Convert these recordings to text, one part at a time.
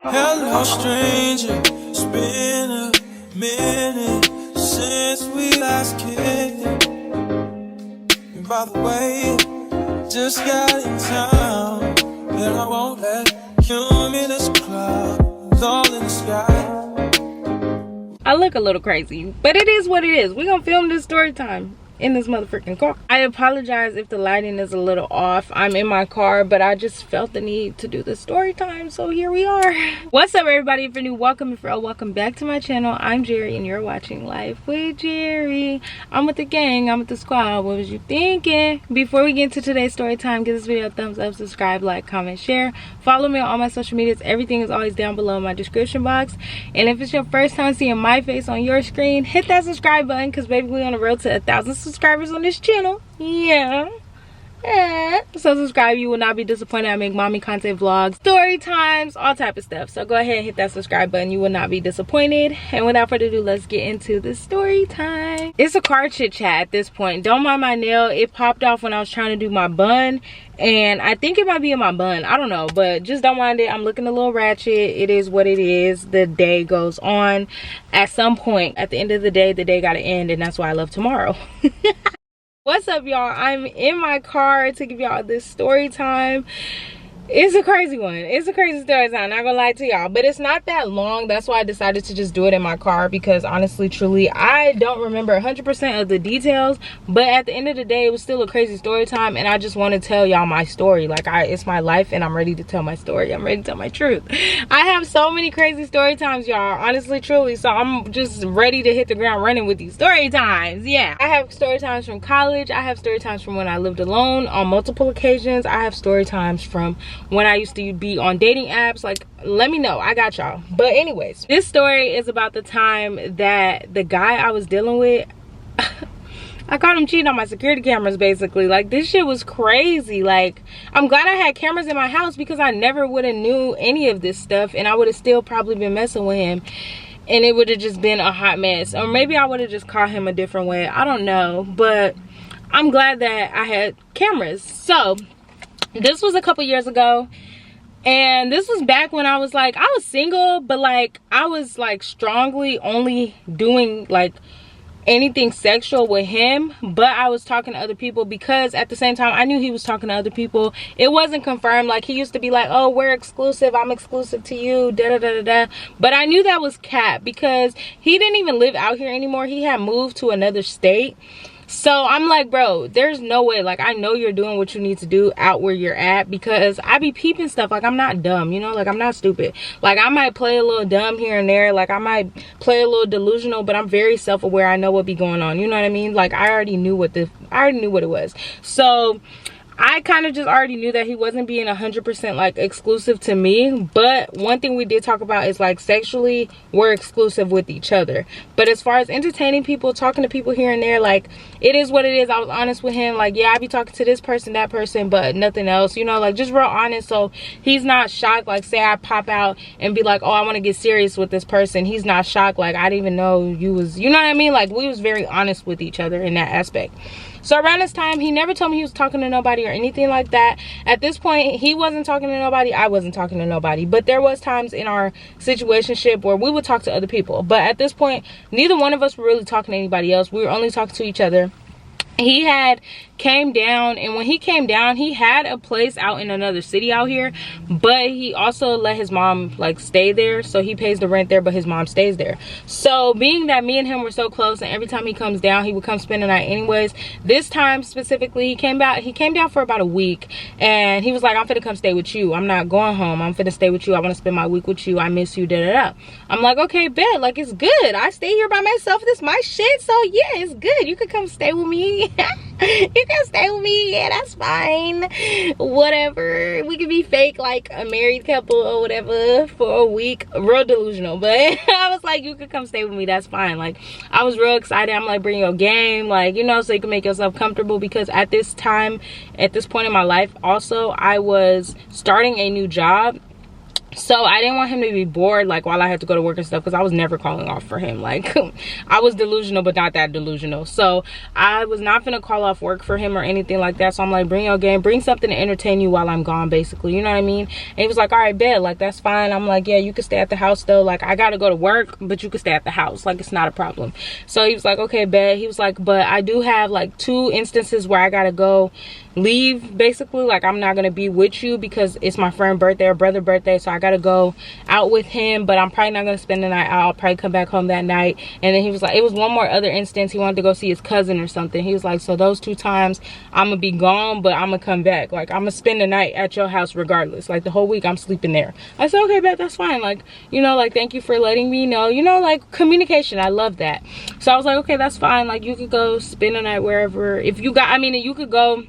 Hello, stranger. It's been a minute since we last kicked. And by the way, just got in town, and I won't let cumulus clouds all in the sky. I look a little crazy, but it is what it is. We're gonna film this story time in this motherfucking car. I apologize if the lighting is a little off. I'm in my car, but I just felt the need to do the story time, so here we are. What's up, everybody? If you're new, welcome. If you're old, welcome back to my channel. I'm Jerry, and you're watching Life with Jerry. I'm with the gang, I'm with the squad. What was you thinking? Before we get into today's story time, give this video a thumbs up, subscribe, like, comment, share. Follow me on all my social medias. Everything is always down below in my description box. And if it's your first time seeing my face on your screen, hit that subscribe button, because baby, we're on the road to 1,000 subscribers on this channel. Yeah. So subscribe. You will not be disappointed. I make mommy content, vlogs, story times, all type of stuff. So go ahead and hit that subscribe button. You will not be disappointed. And without further ado, let's get into the story time. It's a car chit chat at this point. Don't mind my nail. It popped off when I was trying to do my bun, and I think it might be in my bun. I don't know, but just don't mind it. I'm looking a little ratchet. It is what it is. The day goes on. At some point, at the end of the day gotta end, and that's why I love tomorrow. What's up, y'all? I'm in my car to give y'all this story time. It's a crazy one. It's a crazy story time, not gonna lie to y'all, but it's not that long. That's why I decided to just do it in my car, because honestly, truly, I don't remember 100% of the details, but at the end of the day, it was still a crazy story time, and I just want to tell y'all my story. Like, it's my life, and I'm ready to tell my story. I'm ready to tell my truth. I have so many crazy story times, y'all, honestly, truly, so I'm just ready to hit the ground running with these story times. Yeah, I have story times from college. I have story times from when I lived alone on multiple occasions. I have story times from when I used to be on dating apps. Like, let me know, I got y'all. But anyways, this story is about the time that the guy I was dealing with, I caught him cheating on my security cameras, basically. Like, this shit was crazy. Like, I'm glad I had cameras in my house, because I never would have knew any of this stuff, and I would have still probably been messing with him, and it would have just been a hot mess. Or maybe I would have just caught him a different way, I don't know. But I'm glad that I had cameras. So this was a couple years ago, and this was back when I was single, but like I was like strongly only doing like anything sexual with him, but I was talking to other people, because at the same time I knew he was talking to other people. It wasn't confirmed. Like, he used to be like, oh, we're exclusive, I'm exclusive to you, da da da da da, but I knew that was cap, because he didn't even live out here anymore. He had moved to another state. So I'm like, bro, there's no way. Like, I know you're doing what you need to do out where you're at, because I be peeping stuff. Like, I'm not dumb, you know, like I'm not stupid. Like, I might play a little dumb here and there, like I might play a little delusional, but I'm very self-aware. I know what be going on, you know what I mean? Like, I already knew what it was. So I kind of just already knew that he wasn't being 100% like exclusive to me. But one thing we did talk about is like sexually we're exclusive with each other, but as far as entertaining people, talking to people here and there, like, it is what it is. I was honest with him. Like, yeah, I be talking to this person, that person, but nothing else, you know, like just real honest. So he's not shocked. Like, say I pop out and be like, oh, I want to get serious with this person, he's not shocked. Like, I didn't even know you was, you know what I mean? Like, we was very honest with each other in that aspect. So around this time, he never told me he was talking to nobody or anything like that. At this point, he wasn't talking to nobody, I wasn't talking to nobody. But there was times in our situationship where we would talk to other people. But at this point, neither one of us were really talking to anybody else. We were only talking to each other. He had came down, and when he came down, he had a place out in another city out here, but he also let his mom like stay there, so he pays the rent there, but his mom stays there. So being that me and him were so close, and every time he comes down, he would come spend the night anyways. This time specifically, he came down for about a week, and he was like, I'm finna come stay with you, I'm not going home, I'm finna stay with you, I want to spend my week with you, I miss you, da da da. I'm like, okay, bet, like, it's good, I stay here by myself, this my shit, so yeah, it's good, you could come stay with me. You can stay with me, yeah, that's fine, whatever. We could be fake like a married couple or whatever for a week, real delusional. But I was like, you could come stay with me, that's fine. Like, I was real excited. I'm like, bring your game, like, you know, so you can make yourself comfortable, because at this time, at this point in my life also, I was starting a new job. So I didn't want him to be bored like while I had to go to work and stuff, because I was never calling off for him. Like I was delusional, but not that delusional. So I was not gonna call off work for him or anything like that. So I'm like, bring your game, bring something to entertain you while I'm gone, basically, you know what I mean? And he was like, all right, bet, like that's fine. I'm like, yeah, you can stay at the house though, like I gotta go to work, but you can stay at the house, like it's not a problem. So he was like, okay, bet. He was like, but I do have like 2 instances where I gotta go leave, basically, like I'm not gonna be with you because it's my friend's birthday or brother's birthday, so I gotta go out with him, but I'm probably not gonna spend the night out. I'll probably come back home that night. And then he was like, it was one more other instance, he wanted to go see his cousin or something. He was like, so those 2 times I'm gonna be gone, but I'm gonna come back, like I'm gonna spend the night at your house regardless, like the whole week I'm sleeping there. I said, okay, bet, that's fine, like, you know, like thank you for letting me know, you know, like communication, I love that. So I was like, okay, that's fine, like you could go spend the night wherever, if you got, I mean, you could go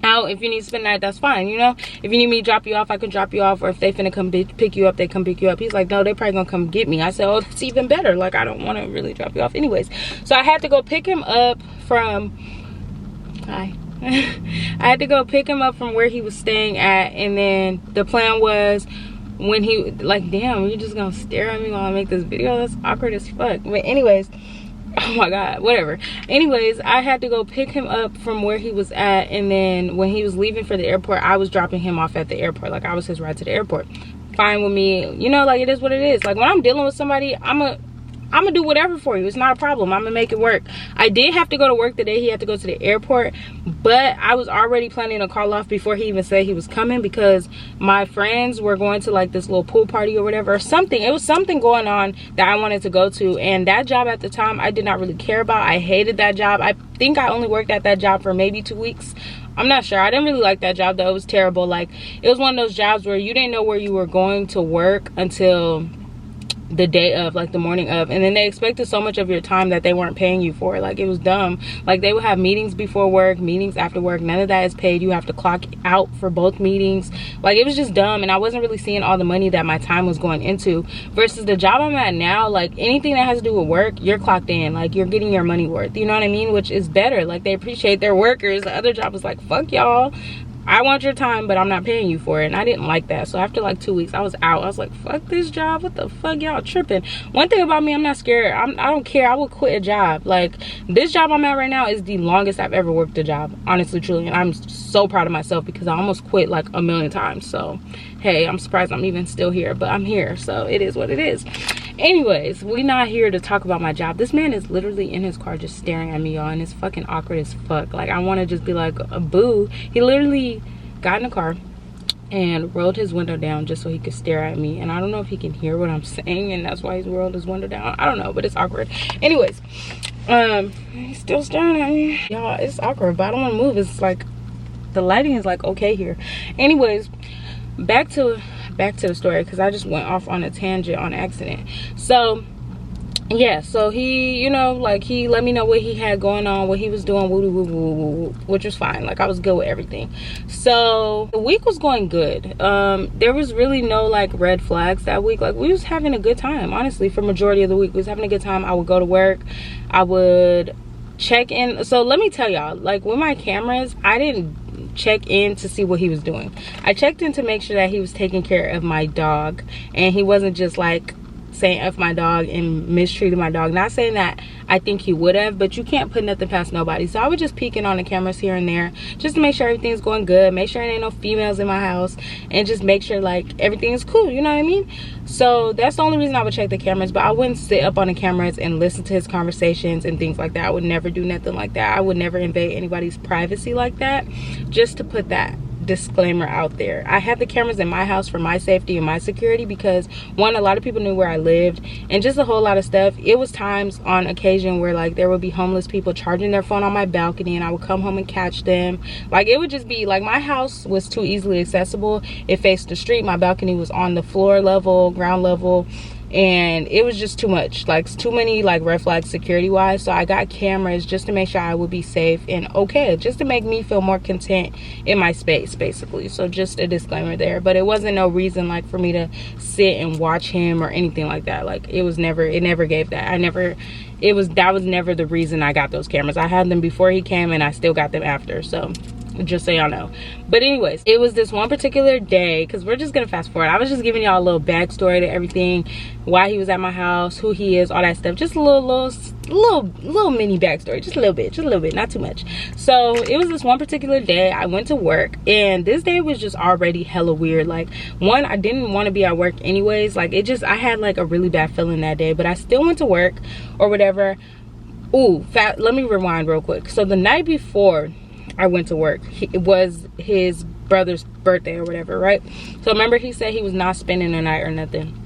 out if you need to spend the night, that's fine, you know. If you need me to drop you off, I can drop you off, or if they finna come pick you up, they come pick you up. He's like, no, they probably gonna come get me. I said, oh, that's even better, like I don't want to really drop you off anyways. So I had to go pick him up from I had to go pick him up from where he was staying at, and then the plan was when he, like, damn, you're just gonna stare at me while I make this video? That's awkward as fuck. But anyways, oh my god, whatever. Anyways, I had to go pick him up from where he was at, and then when he was leaving for the airport, I was dropping him off at the airport. Like I was his ride to the airport. Fine with me, you know, like it is what it is. Like when I'm dealing with somebody, I'm gonna do whatever for you. It's not a problem. I'm gonna make it work. I did have to go to work the day he had to go to the airport, but I was already planning to call off before he even said he was coming, because my friends were going to like this little pool party or whatever, or something. It was something going on that I wanted to go to, and that job at the time I did not really care about. I hated that job. I think I only worked at that job for maybe 2 weeks. I'm not sure. I didn't really like that job though. It was terrible. Like it was one of those jobs where you didn't know where you were going to work until the day of, like the morning of, and then they expected so much of your time that they weren't paying you for. Like it was dumb. Like they would have meetings before work, meetings after work, none of that is paid. You have to clock out for both meetings. Like it was just dumb, and I wasn't really seeing all the money that my time was going into, versus the job I'm at now. Like anything that has to do with work, you're clocked in, like you're getting your money worth, you know what I mean? Which is better. Like they appreciate their workers. The other job was like, fuck y'all, I want your time, but I'm not paying you for it. And I didn't like that. So after like 2 weeks, I was out. I was like, fuck this job. What the fuck, y'all tripping? One thing about me, I'm not scared. I don't care. I will quit a job. Like this job I'm at right now is the longest I've ever worked a job, honestly, truly. And I'm so proud of myself because I almost quit like a million times. So hey, I'm surprised I'm even still here, but I'm here. So it is what it is. Anyways, we're not here to talk about my job. This man is literally in his car just staring at me, y'all, and it's fucking awkward as fuck. Like I want to just be like, boo. He literally got in the car and rolled his window down just so he could stare at me, and I don't know if he can hear what I'm saying, and that's why he's rolled his window down. I don't know, but it's awkward. Anyways, he's still staring at me, y'all. It's awkward, but I don't want to move. It's like the lighting is like okay here. Anyways, back to the story, because I just went off on a tangent on accident. So yeah, so he, you know, like he let me know what he had going on, what he was doing, woo, woo, woo, woo, woo, which was fine. Like I was good with everything. So the week was going good. There was really no like red flags that week. Like we was having a good time, honestly. For majority of the week we was having a good time. I would go to work, I would check in. So let me tell y'all, like with my cameras, I didn't check in to see what he was doing. I checked in to make sure that he was taking care of my dog, and he wasn't just like saying F my dog and mistreated my dog. Not saying that I think he would have, but you can't put nothing past nobody. So I was just peeking on the cameras here and there just to make sure everything's going good, make sure there ain't no females in my house, and just make sure like everything is cool, you know what I mean? So that's the only reason I would check the cameras, but I wouldn't sit up on the cameras and listen to his conversations and things like that. I would never do nothing like that. I would never invade anybody's privacy like that, just to put that disclaimer out there. I had the cameras in my house for my safety and my security because one, a lot of people knew where I lived, and just a whole lot of stuff. It was times on occasion where like there would be homeless people charging their phone on my balcony, and I would come home and catch them. Like it would just be like my house was too easily accessible. It faced the street. My balcony was on the floor level, ground level, and it was just too much, like too many like red flags security wise. So I got cameras just to make sure I would be safe and okay, just to make me feel more content in my space basically. So just a disclaimer there, but it wasn't no reason like for me to sit and watch him or anything like that. Like it never gave that. That was never the reason I got those cameras. I had them before he came, and I still got them after. So just so y'all know. But anyways, it was this one particular day, because we're just gonna fast forward. I was just giving y'all a little backstory to everything, why he was at my house, who he is, all that stuff. Just a little mini backstory, just a little bit, not too much. So it was this one particular day. I went to work, and this day was just already hella weird. Like, one, I didn't want to be at work anyways. Like, I had like a really bad feeling that day, but I still went to work or whatever. Ooh, let me rewind real quick. So the night before I went to work, it was his brother's birthday or whatever, right? So remember, he said he was not spending the night or nothing.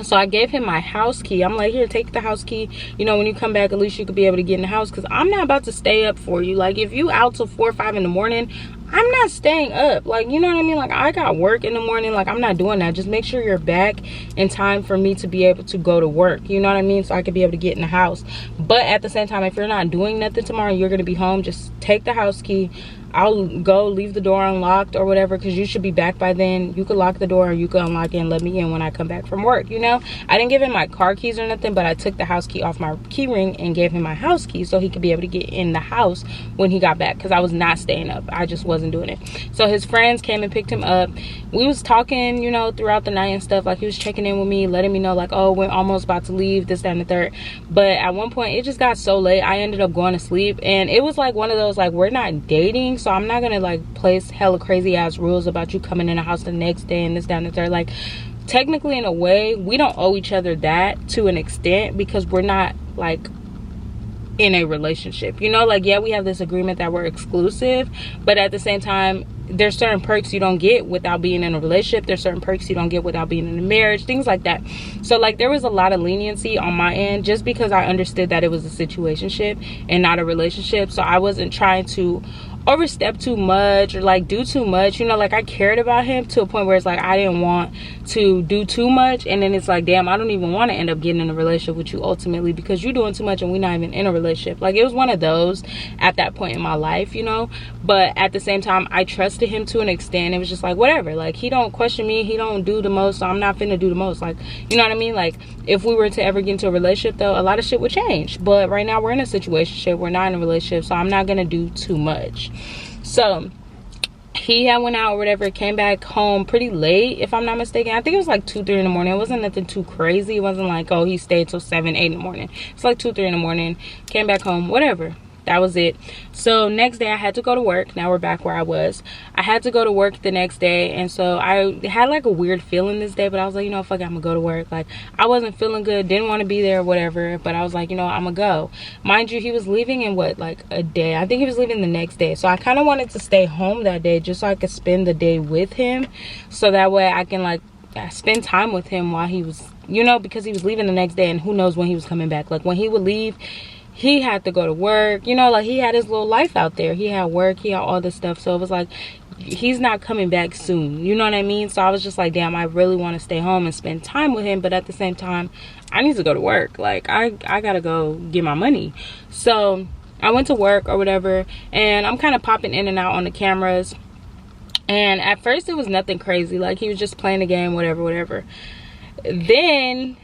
So I gave him my house key. I'm like, here, take the house key. You know, when you come back, at least you could be able to get in the house, because I'm not about to stay up for you. Like, if you out till 4 or 5 in the morning, I'm not staying up. Like, you know what I mean? Like, I got work in the morning. Like, I'm not doing that. Just make sure you're back in time for me to be able to go to work. You know what I mean? So I could be able to get in the house. But at the same time, if you're not doing nothing tomorrow, you're going to be home, just take the house key. I'll go leave the door unlocked or whatever, because you should be back by then. You could lock the door, or you could unlock it and let me in when I come back from work, you know? I didn't give him my car keys or nothing, but I took the house key off my key ring and gave him my house key so he could be able to get in the house when he got back, because I was not staying up. I just wasn't doing it. So his friends came and picked him up. We was talking, you know, throughout the night and stuff. Like, he was checking in with me, letting me know, like, oh, we're almost about to leave, this, that, and the third. But at one point, it just got so late, I ended up going to sleep. And it was like one of those, like, we're not dating, so I'm not gonna like place hella crazy ass rules about you coming in the house the next day and this, that, and the third. Like, technically, in a way, we don't owe each other that to an extent, because we're not like in a relationship, you know? Like, yeah, we have this agreement that we're exclusive, but at the same time, there's certain perks you don't get without being in a relationship. There's certain perks you don't get without being in a marriage, things like that. So like, there was a lot of leniency on my end, just because I understood that it was a situationship and not a relationship. So I wasn't trying to overstep too much or like do too much, you know? Like, I cared about him to a point where it's like I didn't want to do too much, and then it's like, damn, I don't even want to end up getting in a relationship with you ultimately, because you're doing too much and we're not even in a relationship. Like, it was one of those at that point in my life, you know? But at the same time, I trusted him to an extent. It was just like, whatever, like, he don't question me, he don't do the most, so I'm not finna do the most. Like, you know what I mean? Like, if we were to ever get into a relationship, though, a lot of shit would change. But right now, we're in a situationship, we're not in a relationship, so I'm not gonna do too much. So he had went out or whatever, came back home pretty late, if I'm not mistaken. I think it was like 2, 3 in the morning. It wasn't nothing too crazy. It wasn't like, oh, he stayed till 7, 8 in the morning. It's like 2, 3 in the morning, came back home, whatever. That was it. So next day I had to go to work. Now we're back where I was. I had to go to work the next day, and so I had like a weird feeling this day, but I was like, you know, fuck it, I'm gonna go to work. Like, I wasn't feeling good, didn't want to be there or whatever, but I was like, you know, I'm gonna go. Mind you, he was leaving in what, like a day? I think he was leaving the next day. So I kind of wanted to stay home that day just so I could spend the day with him, so that way I can like spend time with him while he was, you know, because he was leaving the next day and who knows when he was coming back. Like, when he would leave, he had to go to work, you know? Like, he had his little life out there. He had work, he had all this stuff. So it was like, he's not coming back soon, you know what I mean? So I was just like, damn, I really want to stay home and spend time with him, but at the same time, I need to go to work. Like, I gotta go get my money. So I went to work or whatever, and I'm kind of popping in and out on the cameras. And at first it was nothing crazy, like, he was just playing the game, whatever. Then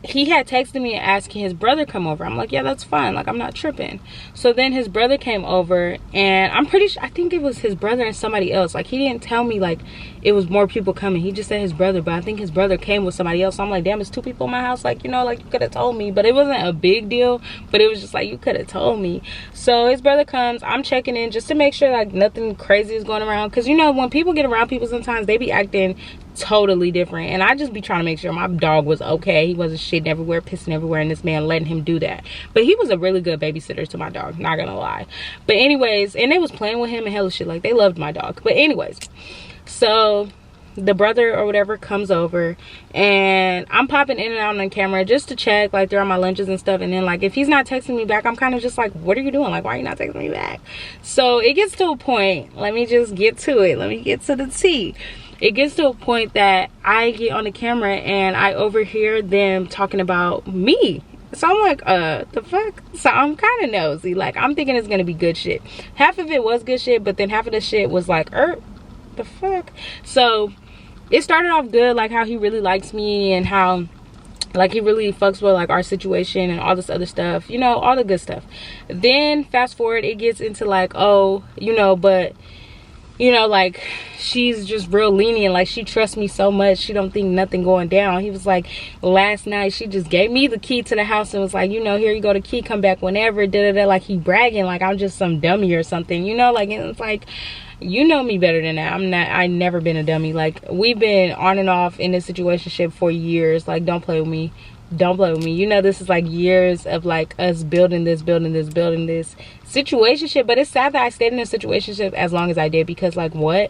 he had texted me asking his brother come over. I'm like, yeah, that's fine, like, I'm not tripping. So then his brother came over, and I'm pretty sure, I think it was his brother and somebody else. Like, he didn't tell me like it was more people coming. He just said his brother, but I think his brother came with somebody else. So I'm like, damn, it's 2 people in my house. Like, you know, like, you could have told me. But it wasn't a big deal, but it was just like, you could have told me. So his brother comes, I'm checking in just to make sure like nothing crazy is going around, because you know, when people get around people, sometimes they be acting totally different, and I just be trying to make sure my dog was okay. He wasn't shitting everywhere, pissing everywhere, and this man letting him do that. But he was a really good babysitter to my dog, not gonna lie. But anyways, and they was playing with him and hella shit. Like, they loved my dog. But anyways, so the brother or whatever comes over, and I'm popping in and out on the camera just to check, like, during my lunches and stuff. And then, like, if he's not texting me back, I'm kind of just like, what are you doing? Like, why are you not texting me back? So it gets to a point, let me just get to it, let me get to the tea. It gets to a point that I get on the camera and I overhear them talking about me. So I'm like, the fuck? So I'm kind of nosy. Like, I'm thinking it's gonna be good shit. Half of it was good shit, but then half of the shit was like, the fuck? So it started off good, like how he really likes me and how like he really fucks with like our situation and all this other stuff, you know, all the good stuff. Then fast forward, it gets into like, oh, you know, but you know, like, she's just real lenient. Like, she trusts me so much, she don't think nothing going down. He was like, last night she just gave me the key to the house and was like, you know, here you go, the key, come back whenever, da da da. Like, he bragging like I'm just some dummy or something, you know. Like, and it's like, you know me better than that. I never been a dummy. Like, we've been on and off in this situationship for years. Like, don't play with me. Don't play with me. You know, this is like years of like us building this situationship. But it's sad that I stayed in a situationship as long as I did, because like, what?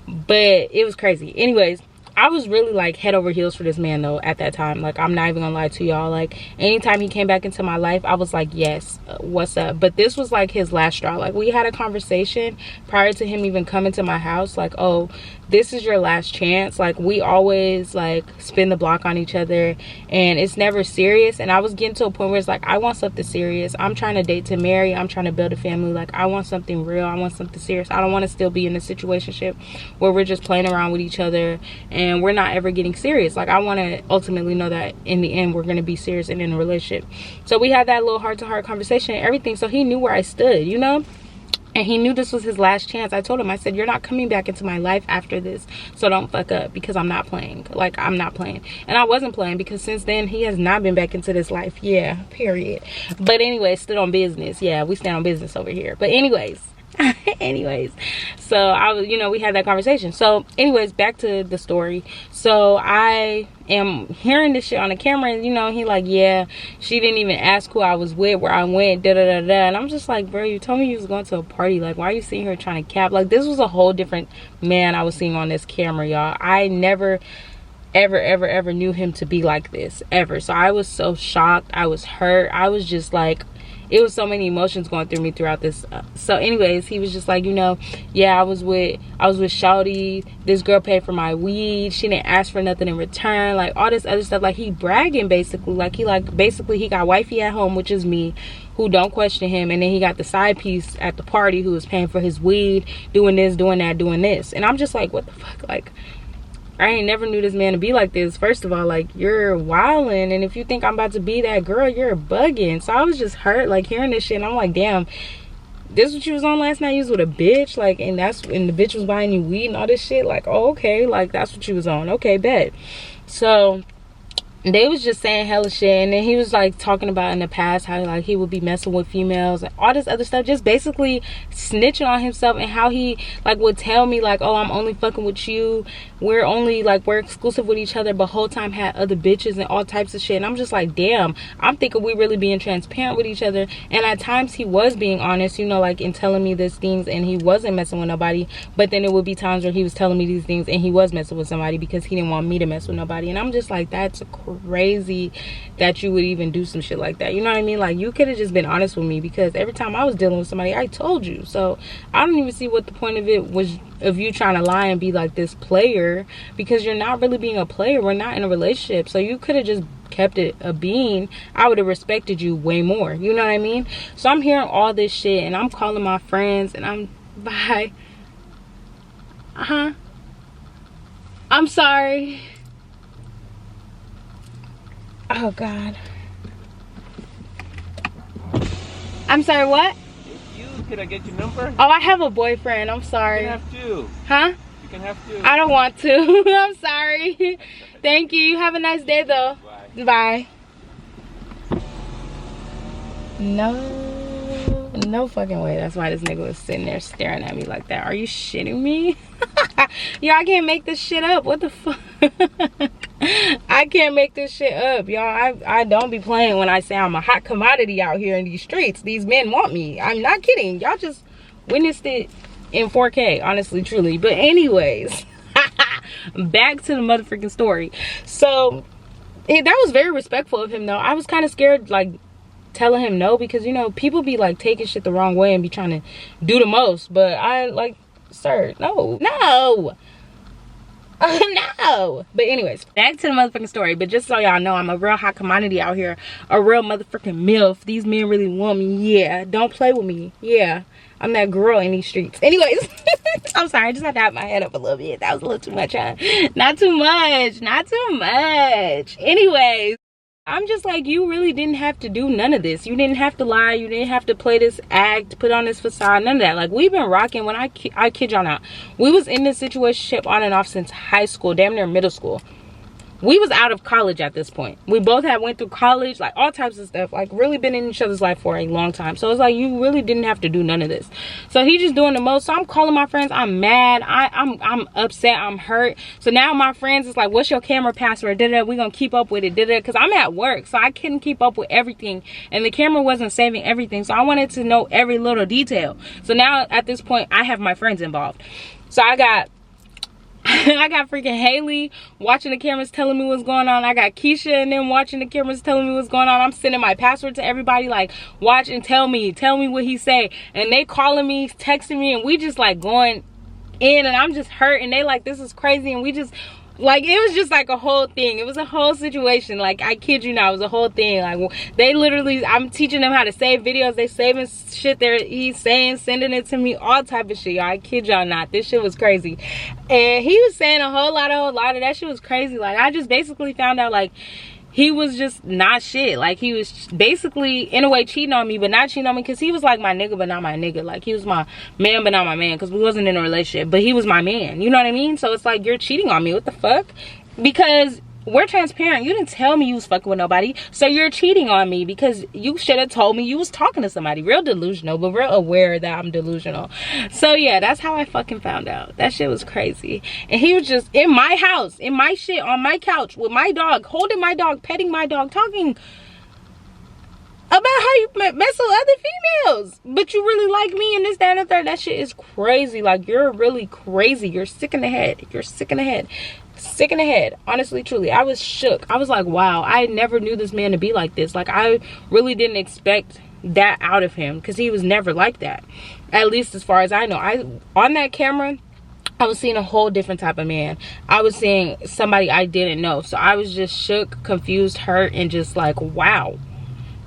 But it was crazy. Anyways, I was really like head over heels for this man though at that time. Like, I'm not even gonna lie to y'all. Like, anytime he came back into my life, I was like, yes, what's up? But this was like his last straw. Like, we had a conversation prior to him even coming to my house, like, oh, this is your last chance. Like, we always like spin the block on each other and it's never serious. And I was getting to a point where it's like, I want something serious. I'm trying to date to marry. I'm trying to build a family. Like, I want something real. I want something serious. I don't want to still be in a situationship where we're just playing around with each other and we're not ever getting serious. Like, I want to ultimately know that in the end we're going to be serious and in a relationship. So we had that little heart-to-heart conversation and everything. So he knew where I stood, you know, and he knew this was his last chance. I told him, I said, you're not coming back into my life after this, so don't fuck up, because I'm not playing. Like, I'm not playing. And I wasn't playing, because since then he has not been back into this life. Yeah, period. But anyway, stood on business. Yeah, we stand on business over here. But anyways, so I was, you know, we had that conversation. So anyways, back to the story. So I am hearing this shit on the camera, and you know, he like, yeah, she didn't even ask who I was with, where I went, da da da da. And I'm just like, bro, you told me you was going to a party. Like, why are you sitting here trying to cap? Like, this was a whole different man I was seeing on this camera, y'all. I never ever knew him to be like this, ever. So I was so shocked. I was hurt. I was just like, it was so many emotions going through me throughout this. So anyways, he was just like, you know, yeah, I was with Shawty. This girl paid for my weed. She didn't ask for nothing in return. Like, all this other stuff. Like, he bragging basically. Like, he got wifey at home, which is me, who don't question him. And then he got the side piece at the party who was paying for his weed, doing this, doing that, doing this. And I'm just like, what the fuck? Like, I ain't never knew this man to be like this. First of all, like, you're wilding, and if you think I'm about to be that girl, you're bugging. So I was just hurt, like, hearing this shit, and I'm like, damn, this what you was on last night? You was with a bitch? Like, and the bitch was buying you weed and all this shit? Like, oh, okay, like, that's what you was on. Okay, bet. So they was just saying hella shit, and then he was like talking about in the past how like he would be messing with females and all this other stuff, just basically snitching on himself, and how he like would tell me like, oh, I'm only fucking with you, we're exclusive with each other, but whole time had other bitches and all types of shit. And I'm just like, damn, I'm thinking we really being transparent with each other. And at times he was being honest, you know, like in telling me these things, and he wasn't messing with nobody. But then it would be times where he was telling me these things and he was messing with somebody because he didn't want me to mess with nobody. And I'm just like, that's crazy that you would even do some shit like that. You know what I mean? Like, you could have just been honest with me, because every time I was dealing with somebody, I told you. So I don't even see what the point of it was, of you trying to lie and be like this player, because you're not really being a player. We're not in a relationship. So you could have just kept it a bean. I would have respected you way more. You know what I mean? So I'm hearing all this shit, and I'm calling my friends, and I'm bye. I'm sorry. Oh God. I'm sorry, what? Can I get your number? Oh, I have a boyfriend. I'm sorry. You can have to. Huh? You can have to. I don't want to. I'm sorry. Thank you. You have a nice day though. Bye. Bye. No fucking way. That's why this nigga was sitting there staring at me like that. Are you shitting me? Yo, I can't make this shit up. What the fuck? I can't make this shit up, y'all. I don't be playing when I say I'm a hot commodity out here in these streets. These men want me. I'm not kidding. Y'all just witnessed it in 4K, honestly, truly. But anyways, back to the motherfucking story. So that was very respectful of him though. I was kind of scared, like, telling him no, because you know, people be like taking shit the wrong way and be trying to do the most. But I like, sir, no. No. But anyways, back to the motherfucking story. But just so y'all know, I'm a real hot commodity out here, a real motherfucking MILF. These men really want me. Yeah, don't play with me. Yeah, I'm that girl in these streets. Anyways, I'm sorry, I just had to have my head up a little bit. That was a little too much, huh? Not too much. Anyways, I'm just like, you really didn't have to do none of this. You didn't have to lie. You didn't have to play this act, put on this facade, none of that. Like, we've been rocking, when I kid y'all not, we was in this situationship on and off since high school, damn near middle school. We was out of college at this point. We both had went through college, like all types of stuff, like really been in each other's life for a long time. So it's like, you really didn't have to do none of this. So he just doing the most. So I'm calling my friends. I'm mad. I'm upset. I'm hurt. So now my friends is like, what's your camera password? We gonna keep up with it. Because I'm at work, so I couldn't keep up with everything, and the camera wasn't saving everything. So I wanted to know every little detail. So now at this point, I have my friends involved. So I got freaking Haley watching the cameras telling me what's going on. I got Keisha and them watching the cameras telling me what's going on. I'm sending my password to everybody, like, watch and tell me what he say. And they calling me, texting me, and we just like going in, and I'm just hurt, and they like, this is crazy, and we just like, it was just like a whole thing. It was a whole situation. Like, I kid you not, it was a whole thing. Like, they literally, I'm teaching them how to save videos. They saving shit there. He's saying, sending it to me, all type of shit, y'all. I kid y'all not. This shit was crazy. And he was saying a whole lot of that shit was crazy. Like, I just basically found out, like, he was just not shit. Like, he was basically in a way cheating on me, but not cheating on me, because he was like my nigga but not my nigga. Like, he was my man but not my man, because we wasn't in a relationship, but he was my man, you know what I mean? So it's like, you're cheating on me, what the fuck? Because we're transparent. You didn't tell me you was fucking with nobody, so you're cheating on me, because you should have told me you was talking to somebody. Real delusional, but real aware that I'm delusional. So yeah, that's how I fucking found out. That shit was crazy. And he was just in my house, in my shit, on my couch with my dog, holding my dog, petting my dog, talking about how you mess with other females, but you really like me and this, that, and the third. That shit is crazy. Like, you're really crazy. You're sick in the head. You're sick in the head. Sick in the head. Honestly, truly, I was shook. I was like, wow, I never knew this man to be like this. Like, I really didn't expect that out of him, because he was never like that, at least as far as I know. On that camera, I was seeing a whole different type of man. I was seeing somebody I didn't know. So I was just shook, confused, hurt, and just like, wow,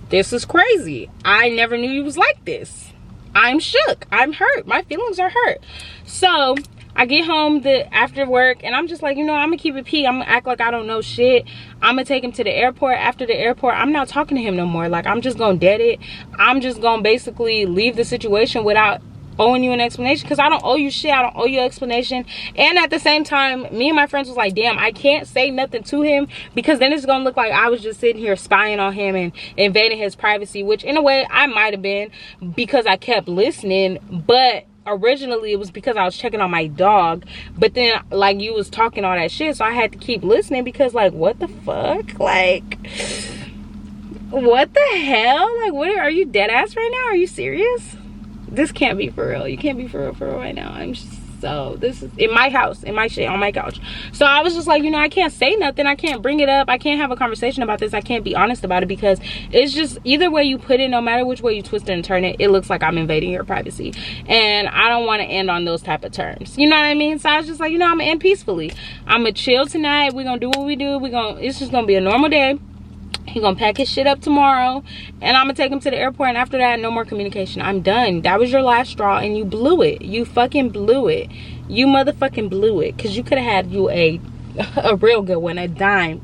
this is crazy. I never knew he was like this. I'm shook. I'm hurt. My feelings are hurt. So I get home after work, and I'm just like, you know, I'm gonna keep it P. I'm gonna act like I don't know shit. I'm gonna take him to the airport. After the airport, I'm not talking to him no more. Like, I'm just gonna dead it. I'm just gonna basically leave the situation without owing you an explanation, because I don't owe you shit. I don't owe you an explanation. And at the same time, me and my friends was like, damn, I can't say nothing to him, because then it's gonna look like I was just sitting here spying on him and invading his privacy, which in a way I might have been, because I kept listening. But originally it was because I was checking on my dog. But then, like, you was talking all that shit, so I had to keep listening, because like, what the fuck? Like, what the hell? Like, what, are you dead ass right now? Are you serious? This can't be for real. You can't be for real right now. This is in my house, in my shit, on my couch. So I was just like, you know, I can't say nothing. I can't bring it up. I can't have a conversation about this. I can't be honest about it, because it's just, either way you put it, no matter which way you twist it and turn it, it looks like I'm invading your privacy. And I don't want to end on those type of terms. You know what I mean? So I was just like, you know, I'm gonna end peacefully. I'm gonna chill tonight. We're gonna do what we do. It's just gonna be a normal day. He gonna pack his shit up tomorrow, and I'm gonna take him to the airport, and after that, no more communication. I'm done. That was your last straw, and you blew it. You fucking blew it. You motherfucking blew it, because you could have had you a real good one, a dime,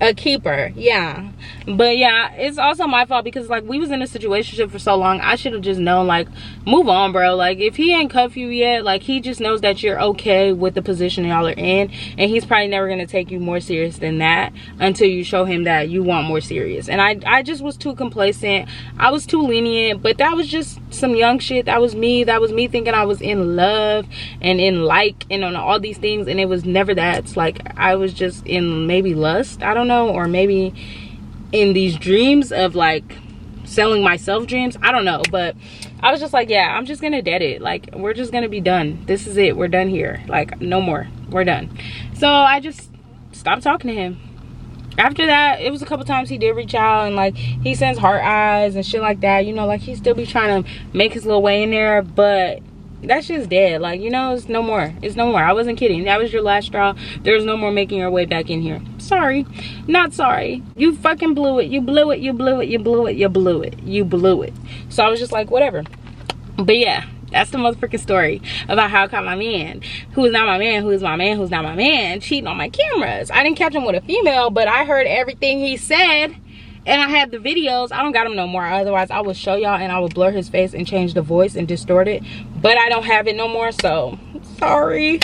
a keeper. Yeah. But yeah, it's also my fault, because like, we was in a situationship for so long. I should have just known, like, move on, bro. Like, if he ain't cuff you yet, like, he just knows that you're okay with the position y'all are in, and he's probably never gonna take you more serious than that until you show him that you want more serious. And I just was too complacent. I was too lenient. But that was just some young shit. That was me thinking I was in love and in and on all these things, and it was never that. It's like, I was just in maybe lust, I don't know, or maybe in these dreams of like selling myself dreams, I don't know. But I was just like, yeah, I'm just gonna dead it. Like, we're just gonna be done. This is it. We're done here. Like, no more. We're done. So I just stopped talking to him. After that, it was a couple times he did reach out, and like, he sends heart eyes and shit like that, you know, like, he still be trying to make his little way in there, but that shit's dead. Like, you know, it's no more. It's no more. I wasn't kidding. That was your last straw. There's no more making your way back in here. Sorry. Not sorry. You fucking blew it. You blew it. You blew it. You blew it. You blew it. You blew it. So I was just like, whatever. But yeah, that's the motherfucking story about how I caught my man, who is not my man, who is my man, who's not my man, cheating on my cameras. I didn't catch him with a female, but I heard everything he said And I had the videos. I don't got them no more. Otherwise, I would show y'all and I would blur his face and change the voice and distort it. But I don't have it no more, so I'm sorry.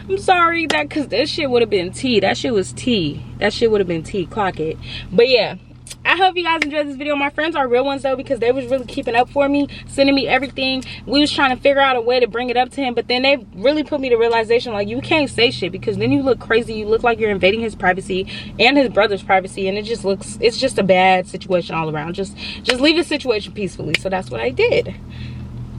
I'm sorry that, because that shit would have been tea. That shit was tea. That shit would have been tea. Clock it. But yeah, I hope you guys enjoyed this video. My friends are real ones though, because they was really keeping up for me, sending me everything. We was trying to figure out a way to bring it up to him, but then they really put me to realization, like, you can't say shit, because then you look crazy. You look like you're invading his privacy and his brother's privacy, and it just looks, it's just a bad situation all around. Just leave the situation peacefully. So that's what I did.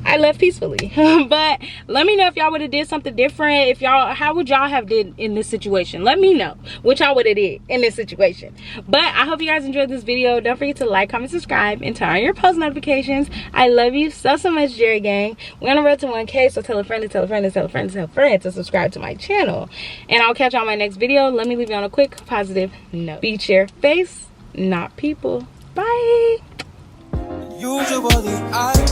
I left peacefully. But let me know if y'all would have did something different. If y'all, how would y'all have did in this situation? Let me know what y'all would have did in this situation. But I hope you guys enjoyed this video. Don't forget to like, comment, subscribe, and turn on your post notifications. I love you so much, Jerry gang. We're on the road to 1K, so tell a friend to tell a friend to tell a friend to tell a friend to subscribe to my channel. And I'll catch y'all on my next video. Let me leave you on a quick positive note. Beat your face, not people. Bye. Usually